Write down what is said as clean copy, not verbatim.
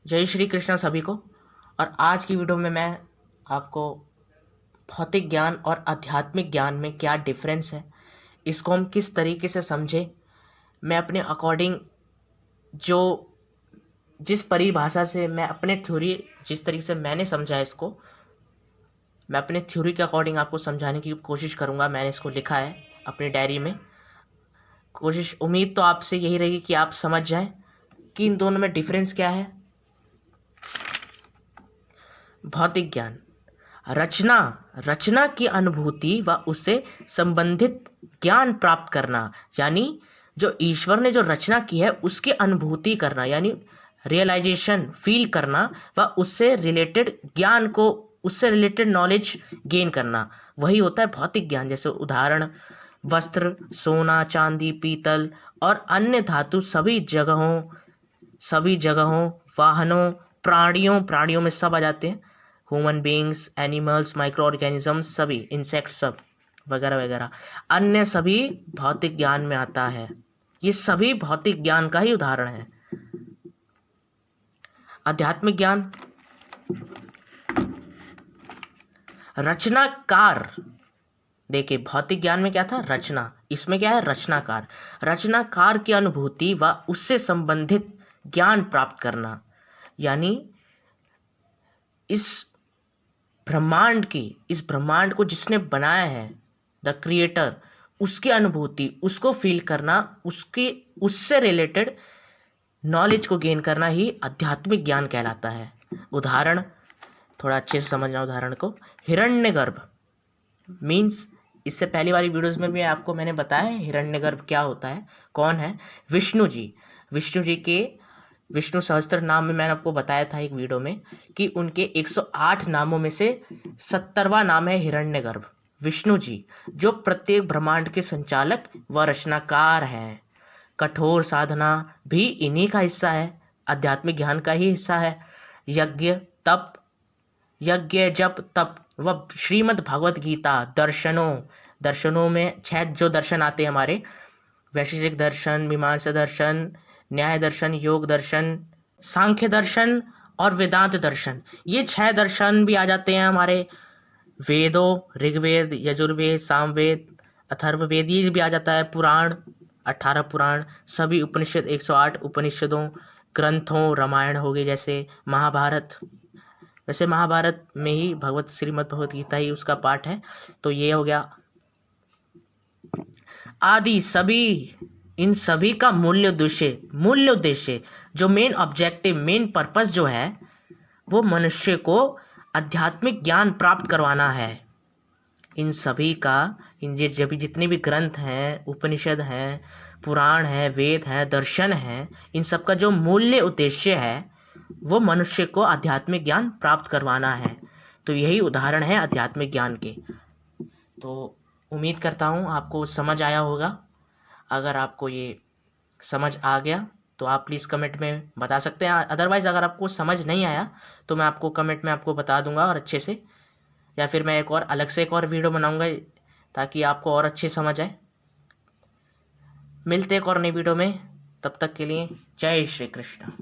जय श्री कृष्ण सभी को। और आज की वीडियो में मैं आपको भौतिक ज्ञान और आध्यात्मिक ज्ञान में क्या डिफरेंस है, इसको हम किस तरीके से समझें, मैं अपने अकॉर्डिंग जो जिस परिभाषा से मैं अपने थ्योरी, जिस तरीके से मैंने समझा इसको, मैं अपने थ्योरी के अकॉर्डिंग आपको समझाने की कोशिश करूँगा। मैंने इसको लिखा है अपनी डायरी में। उम्मीद तो आपसे यही रहेगी कि आप समझ जाएं कि इन दोनों में डिफरेंस क्या है। भौतिक ज्ञान रचना की अनुभूति व उससे संबंधित ज्ञान प्राप्त करना, यानी जो ईश्वर ने जो रचना की है उसकी अनुभूति करना, यानी रियलाइजेशन फील करना व उससे रिलेटेड ज्ञान को, उससे रिलेटेड नॉलेज गेन करना, वही होता है भौतिक ज्ञान। जैसे उदाहरण, वस्त्र, सोना, चांदी, पीतल और अन्य धातु सभी जगहों, वाहनों, प्राणियों में सब आ जाते हैं। Human beings, animals, micro organisms, सभी इंसेक्ट, सब वगैरह वगैरह, अन्य सभी भौतिक ज्ञान में आता है। ये सभी भौतिक ज्ञान का ही उदाहरण है। आध्यात्मिक ज्ञान, रचनाकार। देखिए, भौतिक ज्ञान में क्या था? रचना। इसमें क्या है? रचनाकार की अनुभूति व उससे संबंधित ज्ञान प्राप्त करना, यानी इस ब्रह्मांड को जिसने बनाया है, द क्रिएटर, उसकी अनुभूति, उसको फील करना, उससे रिलेटेड नॉलेज को गेन करना ही आध्यात्मिक ज्ञान कहलाता है। उदाहरण थोड़ा अच्छे से समझना उदाहरण को। हिरण्यगर्भ मीन्स, इससे पहली वाली वीडियोस में भी आपको मैंने बताया है हिरण्यगर्भ क्या होता है, कौन है? विष्णु जी के विष्णु सहस्त्र नाम में मैंने आपको बताया था एक वीडियो में कि उनके 108 नामों में से 70वां नाम है हिरण्यगर्भ। विष्णु जी जो प्रत्येक ब्रह्मांड के संचालक व रचनाकार हैं। कठोर साधना भी इन्हीं का हिस्सा है, आध्यात्मिक ज्ञान का ही हिस्सा है। यज्ञ जप तप व श्रीमद् भगवत गीता, दर्शनों में 6 जो दर्शन आते हैं हमारे, वैशेषिक दर्शन, मीमांसा दर्शन, न्याय दर्शन, योग दर्शन, सांख्य दर्शन और वेदांत दर्शन, ये 6 दर्शन भी आ जाते हैं हमारे। वेदों, ऋग्वेद, यजुर्वेद, सामवेद, अथर्ववेद, ये भी आ जाता है। पुराण, 18 पुराण, सभी उपनिषद, 108 उपनिषदों, ग्रंथों, रामायण हो गई, जैसे महाभारत। वैसे महाभारत में ही श्रीमद् भगवत गीता ही उसका पार्ट है, तो ये हो गया। आदि सभी, इन सभी का मूल्य उद्देश्य जो मेन ऑब्जेक्टिव, मेन पर्पस जो है, वो मनुष्य को आध्यात्मिक ज्ञान प्राप्त करवाना है। इन सभी का, ये जब जितने भी ग्रंथ हैं, उपनिषद हैं, पुराण हैं, वेद हैं, दर्शन हैं, इन सब का जो मूल्य उद्देश्य है वो मनुष्य को आध्यात्मिक ज्ञान प्राप्त करवाना है। तो यही उदाहरण है आध्यात्मिक ज्ञान के। तो उम्मीद करता हूँ आपको समझ आया होगा। अगर आपको ये समझ आ गया तो आप प्लीज़ कमेंट में बता सकते हैं। अदरवाइज़ अगर आपको समझ नहीं आया तो मैं आपको कमेंट में आपको बता दूंगा और अच्छे से, या फिर मैं एक और अलग से एक और वीडियो बनाऊंगा ताकि आपको और अच्छी समझ आए। मिलते एक और नई वीडियो में, तब तक के लिए जय श्री कृष्ण।